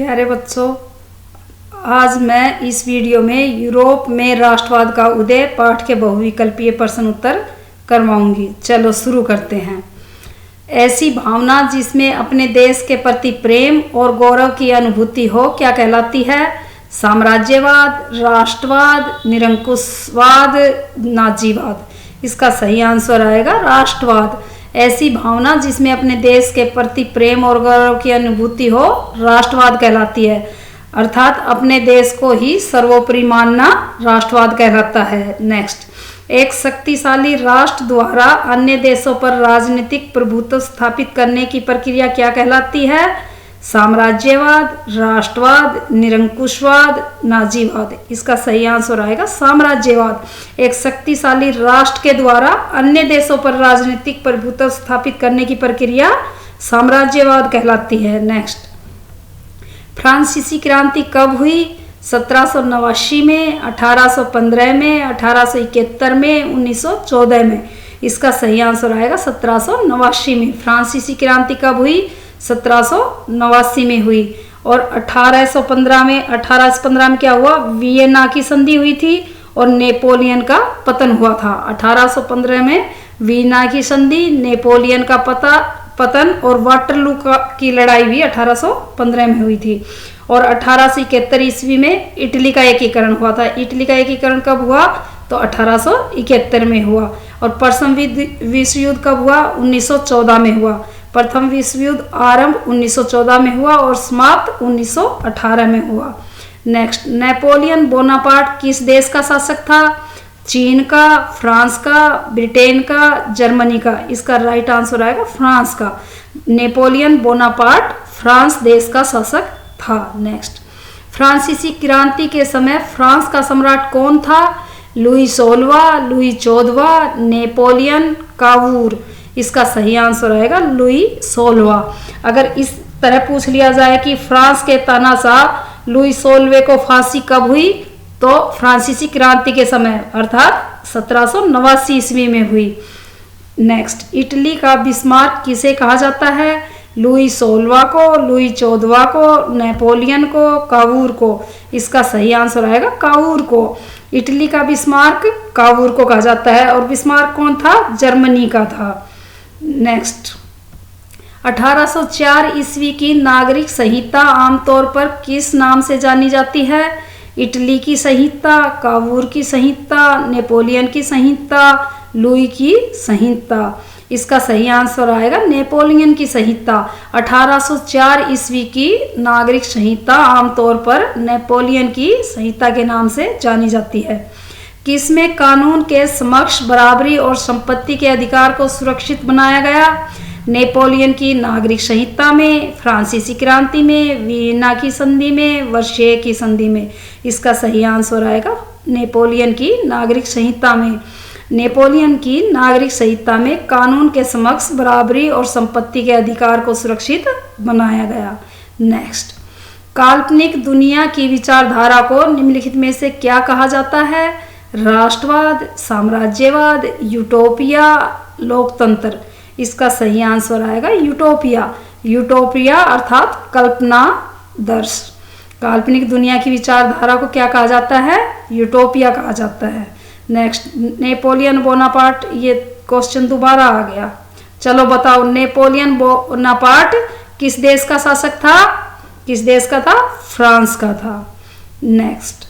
प्यारे बच्चों, आज मैं इस वीडियो में यूरोप में राष्ट्रवाद का उदय पाठ के बहुविकल्पीय प्रश्न उत्तर करवाऊंगी। चलो शुरू करते हैं। ऐसी भावना जिसमें अपने देश के प्रति प्रेम और गौरव की अनुभूति हो क्या कहलाती है? साम्राज्यवाद, राष्ट्रवाद, निरंकुशवाद, नाजीवाद। इसका सही आंसर आएगा राष्ट्रवाद। ऐसी भावना जिसमें अपने देश के प्रति प्रेम और गौरव की अनुभूति हो राष्ट्रवाद कहलाती है, अर्थात अपने देश को ही सर्वोपरि मानना राष्ट्रवाद कहलाता है। नेक्स्ट, एक शक्तिशाली राष्ट्र द्वारा अन्य देशों पर राजनीतिक प्रभुत्व स्थापित करने की प्रक्रिया क्या कहलाती है? साम्राज्यवाद, राष्ट्रवाद, निरंकुशवाद, नाजीवाद। इसका सही आंसर आएगा साम्राज्यवाद। एक शक्तिशाली राष्ट्र के द्वारा अन्य देशों पर राजनीतिक प्रभुत्व स्थापित करने की प्रक्रिया साम्राज्यवाद कहलाती है। नेक्स्ट, फ्रांसीसी क्रांति कब हुई? 1789 में, 1815 में, 1871 में, 1914 में। इसका सही आंसर आएगा 1789 में। फ्रांसीसी क्रांति कब हुई? 1789 में हुई। और 1815 में क्या हुआ? वियना की संधि हुई थी और नेपोलियन का पतन हुआ था। 1815 में वियना की संधि, नेपोलियन का पतन और वाटरलू की लड़ाई भी 1815 में हुई थी। और 1871 ईस्वी में इटली का एकीकरण हुआ था। इटली का एकीकरण कब हुआ? तो 1871 में हुआ। और प्रथम विश्व युद्ध कब हुआ? 1914 में हुआ। प्रथम विश्व युद्ध आरंभ 1914 में हुआ और समाप्त 1918 में हुआ। नेक्स्ट, नेपोलियन बोनापार्ट किस देश का शासक था? चीन का, फ्रांस का, ब्रिटेन का, जर्मनी का। इसका राइट आंसर आएगा फ्रांस का। नेपोलियन बोनापार्ट फ्रांस देश का शासक था। नेक्स्ट, फ्रांसीसी क्रांति के समय फ्रांस का सम्राट कौन था? लुई 16वां, लुई 14वां, नेपोलियन, कावूर। इसका सही आंसर आएगा लुई 16वां। अगर इस तरह पूछ लिया जाए कि फ्रांस के तानाशाह लुई 16वें को फांसी कब हुई, तो फ्रांसीसी क्रांति के समय अर्थात 1789 ईस्वी में हुई। नेक्स्ट, इटली का बिस्मार्क किसे कहा जाता है? लुई 16वां को, लुई 14वां को, नेपोलियन को, कावूर को। इसका सही आंसर आएगा कावूर को। इटली का बिस्मार्क कावूर को कहा जाता है। और बिस्मार्क कौन था? जर्मनी का था। नेक्स्ट, 1804 ईस्वी की नागरिक संहिता आमतौर पर किस नाम से जानी जाती है? इटली की संहिता, कावूर की संहिता, नेपोलियन की संहिता, लुई की संहिता। इसका सही आंसर आएगा नेपोलियन की संहिता। 1804 ईस्वी की नागरिक संहिता आमतौर पर नेपोलियन की संहिता के नाम से जानी जाती है। किसमें कानून के समक्ष बराबरी और संपत्ति के अधिकार को सुरक्षित बनाया गया? नेपोलियन की नागरिक संहिता में, फ्रांसीसी क्रांति में, वियना की संधि में, वर्षे की संधि में। इसका सही आंसर आएगा नेपोलियन की नागरिक संहिता में। नेपोलियन की नागरिक संहिता में कानून के समक्ष बराबरी और संपत्ति के अधिकार को सुरक्षित बनाया गया। नेक्स्ट, काल्पनिक दुनिया की विचारधारा को निम्नलिखित में से क्या कहा जाता है? राष्ट्रवाद, साम्राज्यवाद, यूटोपिया, लोकतंत्र। इसका सही आंसर आएगा यूटोपिया। यूटोपिया अर्थात कल्पना दर्श। काल्पनिक दुनिया की विचारधारा को क्या कहा जाता है? यूटोपिया कहा जाता है। नेक्स्ट, नेपोलियन बोनापार्ट, ये क्वेश्चन दोबारा आ गया। चलो बताओ, नेपोलियन बोनापार्ट किस देश का शासक था? किस देश का था? फ्रांस का था। नेक्स्ट,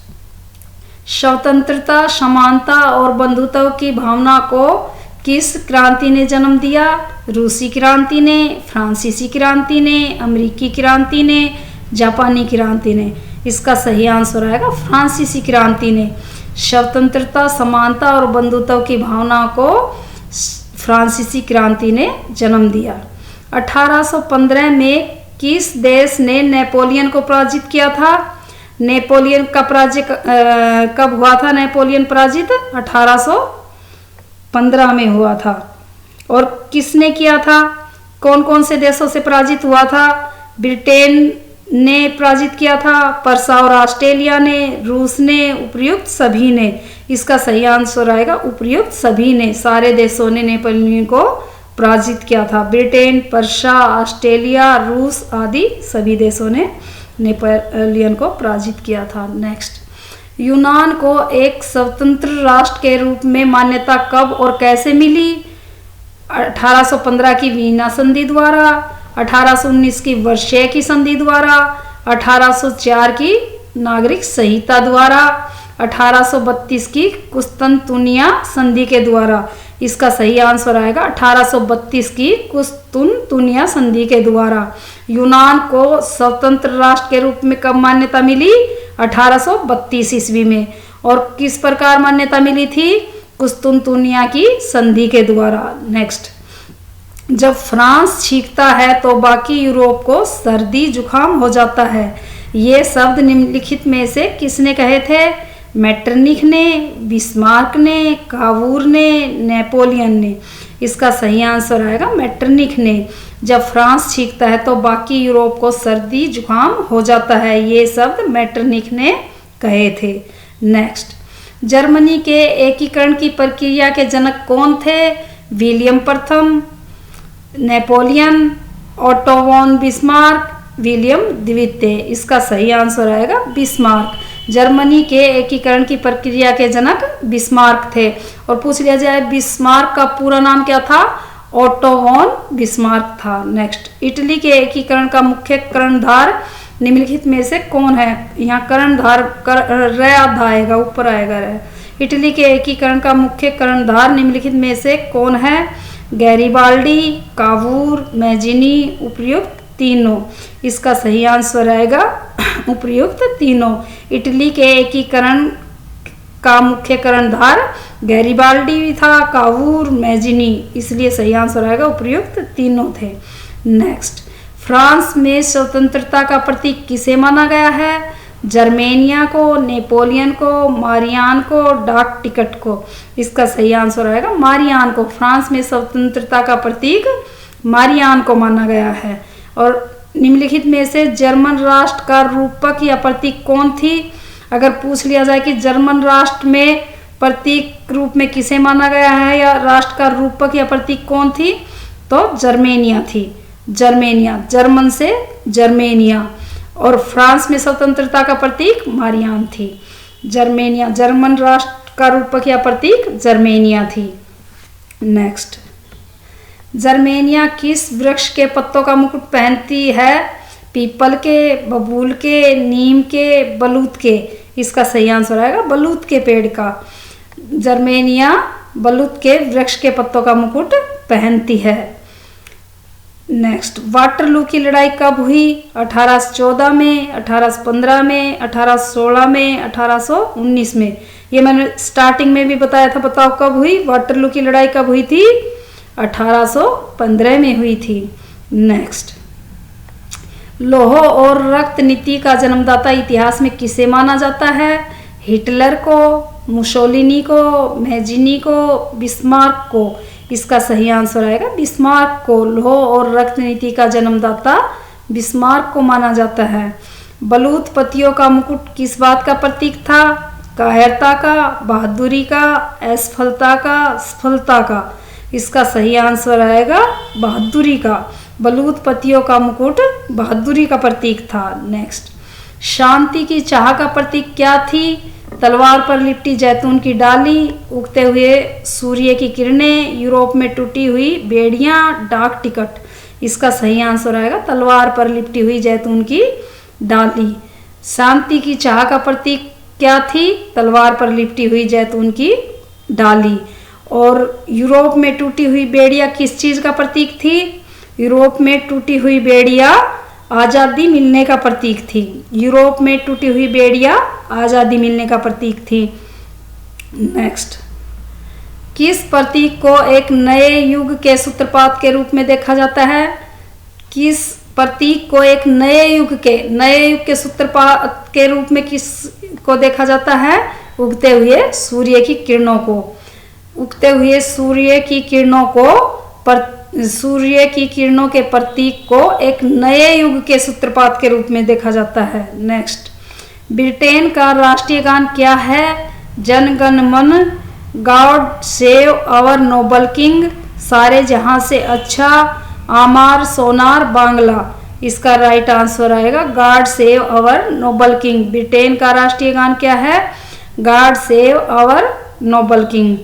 स्वतंत्रता, समानता और बंधुत्व की भावना को किस क्रांति ने जन्म दिया? रूसी क्रांति ने, फ्रांसीसी क्रांति ने, अमेरिकी क्रांति ने, जापानी क्रांति ने। इसका सही आंसर आएगा फ्रांसीसी क्रांति ने। स्वतंत्रता, समानता और बंधुत्व की भावना को फ्रांसीसी क्रांति ने जन्म दिया। 1815 में किस देश ने नेपोलियन को पराजित किया था? नेपोलियन का पराजय कब हुआ था? नेपोलियन पराजित 1815 में हुआ था। और किसने किया था? कौन कौन से देशों से पराजित हुआ था? ब्रिटेन ने पराजित किया था, पर्सा और ऑस्ट्रेलिया ने, रूस ने, उपर्युक्त सभी ने। इसका सही आंसर आएगा उपर्युक्त सभी ने। सारे देशों ने नेपोलियन को पराजित किया था। ब्रिटेन, पर्सा, ऑस्ट्रेलिया, रूस आदि सभी देशों ने नेपोलियन को पराजित किया था। नेक्स्ट, यूनान को एक स्वतंत्र राष्ट्र के रूप में मान्यता कब और कैसे मिली? 1815 की वीना संधि द्वारा, 1819 की वर्षेय की संधि द्वारा, 1804 की नागरिक संहिता द्वारा, 1832 की कुस्तुनतुनिया संधि के द्वारा। इसका सही आंसर आएगा 1832 की कुस्तुनतुनिया संधि के द्वारा। यूनान को स्वतंत्र राष्ट्र के रूप में कब मान्यता मिली? 1832 ईस्वी में। और किस प्रकार मान्यता मिली थी? कुस्तुनतुनिया की संधि के द्वारा। नेक्स्ट, जब फ्रांस छींकता है तो बाकी यूरोप को सर्दी जुकाम हो जाता है। ये शब्द निम्नलिखित में से किसने कहे थे? मेटरनिख ने, बिस्मार्क ने, कावूर ने, नेपोलियन ने। इसका सही आंसर आएगा मेटरनिख ने। जब फ्रांस छींकता है तो बाकी यूरोप को सर्दी जुकाम हो जाता है, ये शब्द मेटरनिख ने कहे थे। नेक्स्ट, जर्मनी के एकीकरण की प्रक्रिया के जनक कौन थे? विलियम प्रथम, Napoleon, Otto von Bismarck, William द्वितीय। इसका सही आंसर आएगा बिस्मार्क। जर्मनी के एकीकरण की प्रक्रिया के जनक बिस्मार्क थे। और पूछ लिया जाए बिस्मार्क का पूरा नाम क्या था? ओटो वॉन बिस्मार्क था। नेक्स्ट, इटली के एकीकरण का मुख्य कर्णधार निम्नलिखित में से कौन है? यहाँ कर्णधार आएगा, ऊपर आएगा रे। इटली के एकीकरण का मुख्य कर्णधार निम्नलिखित में से कौन है? गैरिबाल्डी, कावूर, मैजिनी, उपर्युक्त तीनों। इसका सही आंसर आएगा उपर्युक्त तीनों। इटली के एकीकरण का मुख्य कर्णधार गैरिबाल्डी भी था, कावूर, मैजिनी, इसलिए सही आंसर आएगा उपर्युक्त तीनों थे। नेक्स्ट, फ्रांस में स्वतंत्रता का प्रतीक किसे माना गया है? जर्मेनिया को, नेपोलियन को, मारियान को, डाक टिकट को। इसका सही आंसर आएगा मारियान को। फ्रांस में स्वतंत्रता का प्रतीक मारियान को माना गया है। और निम्नलिखित में से जर्मन राष्ट्र का रूपक या प्रतीक कौन थी? अगर पूछ लिया जाए कि जर्मन राष्ट्र में प्रतीक रूप में किसे माना गया है या राष्ट्र का रूपक या प्रतीक कौन थी, तो जर्मेनिया थी। जर्मेनिया, जर्मन से जर्मेनिया। और फ्रांस में स्वतंत्रता का प्रतीक मारियान थी। जर्मेनिया, जर्मन राष्ट्र का रूपक या प्रतीक जर्मेनिया थी। नेक्स्ट, जर्मेनिया किस वृक्ष के पत्तों का मुकुट पहनती है? पीपल के, बबूल के, नीम के, बलूत के। इसका सही आंसर आएगा बलूत के पेड़ का। जर्मेनिया बलूत के वृक्ष के पत्तों का मुकुट पहनती है। नेक्स्ट, वाटरलू की लड़ाई कब हुई? 1814 में, 1815 में, 1816 में, 1819 में। ये मैंने स्टार्टिंग में भी बताया था। बताओ कब हुई? वाटरलू की लड़ाई कब हुई थी? 1815 में हुई थी। नेक्स्ट, लौह और रक्त नीति का जन्मदाता इतिहास में किसे माना जाता है? हिटलर को, मुसोलिनी को, मैजिनी को, बिस्मार्क को। इसका सही आंसर आएगा बिस्मार्क को। लौह और रक्त नीति का जन्मदाता बिस्मार्क को माना जाता है। बलूत पतियों का मुकुट किस बात का प्रतीक था? कायरता का, बहादुरी का, असफलता का, सफलता का। इसका सही आंसर आएगा बहादुरी का। बलूत पतियों का मुकुट बहादुरी का प्रतीक था। नेक्स्ट, शांति की चाह का प्रतीक क्या थी? तलवार पर लिपटी जैतून की डाली, उगते हुए सूर्य की किरणें, यूरोप में टूटी हुई बेड़ियां, डाक टिकट। इसका सही आंसर आएगा तलवार पर लिपटी हुई जैतून की डाली। शांति की चाह का प्रतीक क्या थी? तलवार पर लिपटी हुई जैतून की डाली। और यूरोप में टूटी हुई बेड़िया किस चीज का प्रतीक थी? यूरोप में टूटी हुई बेड़िया आज़ादी मिलने का प्रतीक थी। यूरोप में टूटी हुई बेड़िया आज़ादी मिलने का प्रतीक थी। नेक्स्ट, किस प्रतीक को एक नए युग के सूत्रपात के रूप में देखा जाता है? किस प्रतीक को एक नए युग के सूत्रपात के रूप में किस को देखा जाता है? उगते हुए सूर्य की किरणों को। उगते हुए सूर्य की किरणों के प्रतीक को एक नए युग के सूत्रपात के रूप में देखा जाता है। नेक्स्ट, ब्रिटेन का राष्ट्रीय गान क्या है? Jana Gana Mana, God save our noble king, Saare Jahan Se Achha, Amar Sonar Bangla. इसका राइट आंसर आएगा God save our noble king. Britain का राष्ट्रीय गान क्या है? God save our noble king.